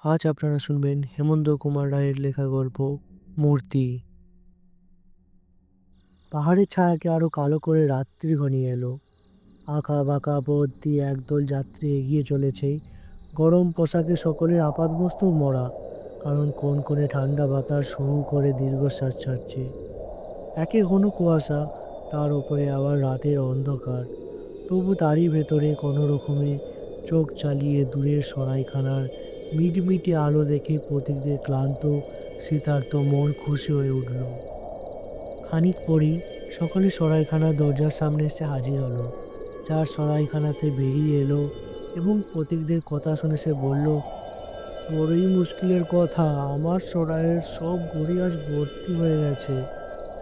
আজ আপনারা শুনবেন হেমন্ত কুমার রায়ের লেখা গল্প মূর্তি। পাহাড়ের ছায়াকে আরো কালো করে রাত্রি ঘনিয়ে এলো। আঁকা বাঁকা পথ দিয়ে একদল যাত্রী এগিয়ে চলেছে। গরম পোশাকে সকলের আপাদমস্তক মরা, কারণ কনকনে ঠান্ডা বাতাস শুরু করে দীর্ঘশ্বাস ছাড়ছে। একে ঘন কুয়াশা, তার উপরে আবার রাতের অন্ধকার। তবু তারই ভেতরে কোনো রকমে চোখ চালিয়ে দূরের সরাইখানার মিটমিটে আলো দেখে প্রতীকদের ক্লান্ত শীতার্ত মন খুশি হয়ে উঠল। খানিক পরই সকলে সরাইখানার দরজার সামনে এসে হাজির হলো। যার সরাইখানা সে বেরিয়ে এলো এবং প্রতীকদের কথা শুনে সে বলল, বড়ই মুশকিলের কথা, আমার সরাইয়ের সব গড়ি আজ ভর্তি হয়ে গেছে।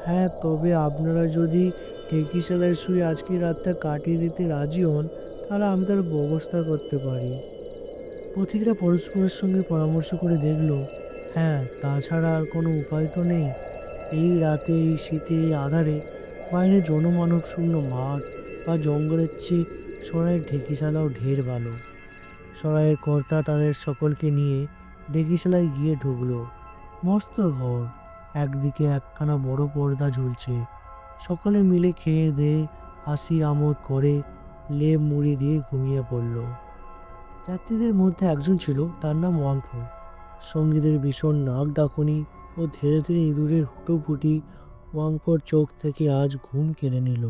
হ্যাঁ, তবে আপনারা যদি ঢেকিশালায় শুয়ে আজকে রাতটা কাটিয়ে দিতে রাজি হন, তাহলে আমি তার ব্যবস্থা করতে পারি। পথিকরা পরস্পরের সঙ্গে পরামর্শ করে দেখল, হ্যাঁ, তাছাড়া আর কোনো উপায় তো নেই। এই রাতে, এই শীতে, এই আঁধারে বাইরে জনমানব শূন্য মাঠ বা জঙ্গলের চেয়ে সরাইয়ের ঢেকিশালাও ঢের ভালো। সরাইয়ের কর্তা তাদের সকলকে নিয়ে ঢেকিশালায় গিয়ে ঢুকলো। মস্ত ঘর, একদিকে একখানা বড় পর্দা ঝুলছে। সকলে মিলে খেয়ে দিয়ে হাসি আমোদ করে লেপ মুড়ি দিয়ে ঘুমিয়ে পড়ল। যাত্রীদের মধ্যে একজন ছিল, তার নাম ওয়াংফু। সঙ্গীদের ভীষণ নাক ডাকুনি ও ধীরে ধীরে ইঁদুরের হুটোপুটি ওয়াংফোর চোখ থেকে আজ ঘুম কেড়ে নিল।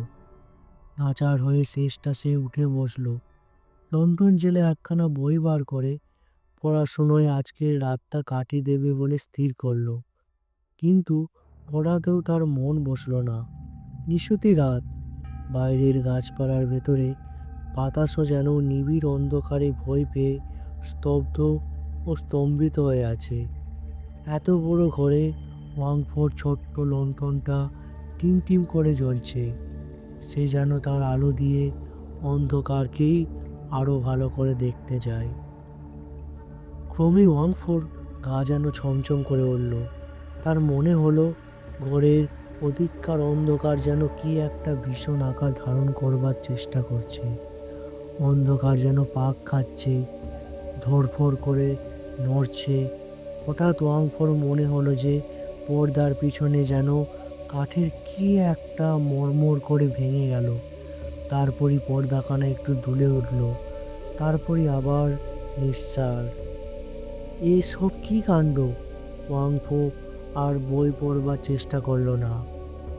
নাচার হয়ে শেষটা সে উঠে বসল। লন্ডন জেলে একখানা বই বার করে পড়াশুনোয় আজকের রাতটা কাটিয়ে দেবে বলে স্থির করলো। কিন্তু পড়াতেও তার মন বসল না। নিশুতি রাত, বাইরের গাছপালার ভেতরে বাতাসও যেন নিবিড় অন্ধকারে ভয় পেয়ে স্তব্ধ ও স্তম্ভিত হয়ে আছে। এত বড় ঘরে ওয়াংফোর ছোট্ট লণ্ঠনটা টিম টিম করে জ্বলছে। সে যেন তার আলো দিয়ে অন্ধকারকেই আরো ভালো করে দেখতে যায়। ক্রমে ওয়াংফোর গা যেন ছমছম করে উঠল। তার মনে হলো ঘরের অধিককার অন্ধকার যেন কি একটা ভীষণ আকার ধারণ করবার চেষ্টা করছে। অন্ধকার যেন পাক খাচ্ছে, ধড়ফড় করে নড়ছে। হঠাৎ ওয়াংফোর মনে হলো যে পর্দার পিছনে যেন কাঠের কি একটা মড়মড় করে ভেঙে গেল। তারপরই পর্দাখানা একটু দুলে উঠল, তারপরই আবার নিঃসাড়। এসব কি কাণ্ড! ওয়াংফো আর বই পড়বার চেষ্টা করলো না।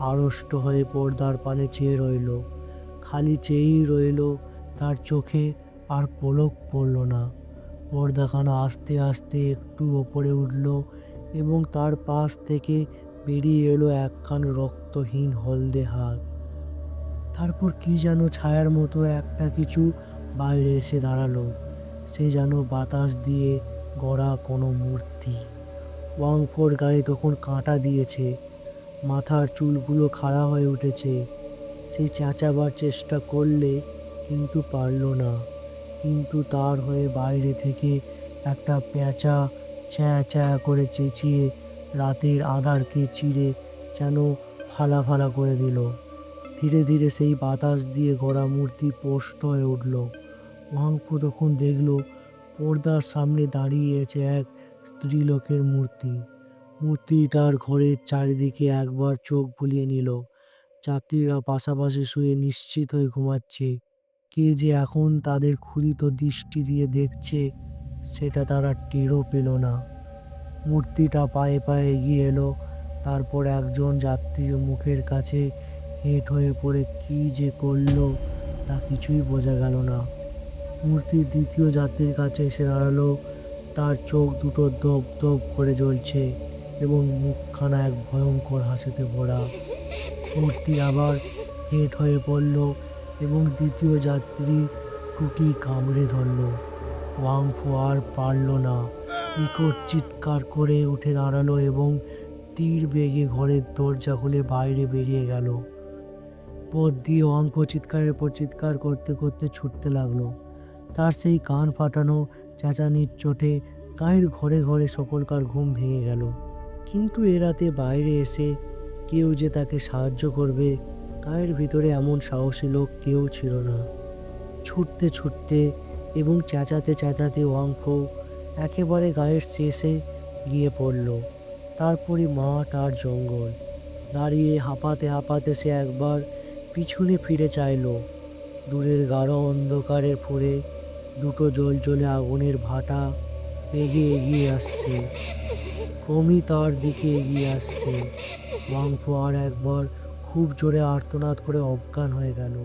আড়ষ্ট হয়ে পর্দার পানে চেয়ে রইল। খালি চেয়েই রইল, তার চোখে আর পলক পড়ল না। পর্দাখানা আস্তে আস্তে একটু ওপরে উঠল এবং তার পাশ থেকে বেরিয়ে এলো একখান রক্তহীন হলদে হাত। তারপর কি যেন ছায়ার মতো একটা কিছু বাইরে এসে দাঁড়ালো। সে যেন বাতাস দিয়ে গড়া কোনো মূর্তি। ওয়াংফোর গায়ে তখন কাঁটা দিয়েছে, মাথার চুলগুলো খাড়া হয়ে উঠেছে। সে চেঁচাবার চেষ্টা করলে কিন্তু পারল না। কিন্তু তার হয়ে বাইরে থেকে একটা পেঁচা চ্যাঁ চ্যাঁ করে চেঁচিয়ে রাতের আঁধারকে চিরে যেন ফালা ফালা করে দিল। ধীরে ধীরে সেই বাতাস দিয়ে গড়া মূর্তি স্পষ্ট হয়ে উঠল। ওয়াংফু তখন দেখল পর্দার সামনে দাঁড়িয়ে আছে এক স্ত্রীলোকের মূর্তি। মূর্তিটার ঘরের চারিদিকে একবার চোখ বুলিয়ে নিল। যাত্রীরা পাশাপাশি শুয়ে নিশ্চিত হয়ে ঘুমাচ্ছে। কে যে এখন তাদের ক্ষুধিত দৃষ্টি দিয়ে দেখছে সেটা তারা টেরও পেল না। মূর্তিটা পায়ে পায়ে এগিয়ে এলো। তারপর একজন যাত্রীর মুখের কাছে হেঁট হয়ে পড়ে কি যে করলো তা কিছুই বোঝা গেল না। মূর্তি দ্বিতীয় যাত্রীর কাছে এসে দাঁড়ালো। তার চোখ দুটো দপ দপ করে জ্বলছে এবং মুখখানা এক ভয়ঙ্কর হাসিতে ভরা। মূর্তি আবার হেঁট হয়ে পড়ল এবং দ্বিতীয় যাত্রী টুটি কামড়ে ধরল। ওয়াংফু আর পারল না। বিকট চিৎকার করে উঠে দাঁড়ালো এবং তীর বেগে ঘরের দরজা খুলে বাইরে বেরিয়ে গেল। পথ দিয়ে ওয়াংফু চিৎকারের পর চিৎকার করতে করতে ছুটতে লাগলো। তার সেই কান ফাটানো চেঁচানির চোটে গায়ের ঘরে ঘরে সকলকার ঘুম ভেঙে গেল। কিন্তু এ রাতে বাইরে এসে কেউ যে তাকে সাহায্য করবে, গায়ের ভিতরে এমন সাহসী লোক কেউ ছিল না। ছুটতে ছুটতে এবং চেঁচাতে চেঁচাতে ওয়াংফো একেবারে গায়ের শেষে গিয়ে পড়ল। তারপরই মাঠ আর জঙ্গল। দাঁড়িয়ে হাঁপাতে হাঁপাতে সে একবার পিছনে ফিরে চাইল। দূরের গাঢ় অন্ধকারের ফুঁড়ে দুটো জ্বলজ্বলে আগুনের ভাটা বেগে এগিয়ে আসছে। ক্রমেই তার দিকে এগিয়ে আসছে। ওয়াংফু আর একবার খুব জোরে আর্তনাদ করে অজ্ঞান হয়ে গেল।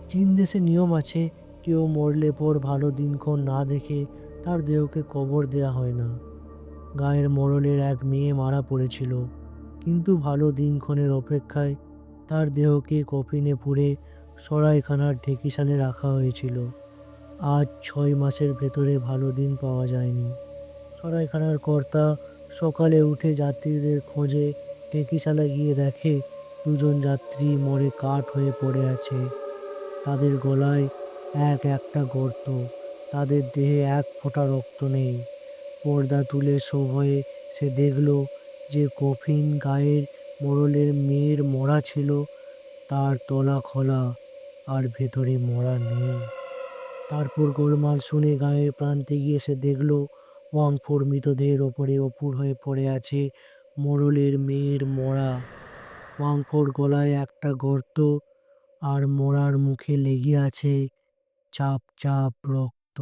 চীন দেশে নিয়ম আছে, কেউ মরলে পর ভালো দিনক্ষণ না দেখে তার দেহকে কবর দেয়া হয় না। গাঁয়ের মোড়লের এক মেয়ে মারা পড়েছিল, কিন্তু ভালো দিনক্ষণের অপেক্ষায় তার দেহকে কফিনে পুরে সরাইখানার ঢেকিশালে রাখা হয়েছিল। আজ 6 মাসের ভেতরে ভালো দিন পাওয়া যায়নি। সরাইখানার কর্তা সকালে উঠে যাত্রীদের খোঁজে ঢেকিশালা গিয়ে দেখে দুজন যাত্রী মরে কাঠ হয়ে পড়ে আছে। তাদের গলায় একটা গর্ত, তাদের দেহে এক ফোঁটা রক্ত নেই। পর্দা তুলে সভয়ে সে দেখল যে কফিন গায়ের মোড়লের মেয়ের মরা ছিল, তার তলা খোলা আর ভেতরে মরা নেই। তারপর গোলমাল শুনে গাঁয়ের প্রান্তে গিয়ে সে দেখল ওয়াংফোর মৃতদেহের ওপরে অপুর হয়ে পড়ে আছে মোড়লের মেয়ের মরা। ওয়াংফোর গলায় একটা গর্ত, আর মরার মুখে লেগে আছে চাপ চাপ রক্ত।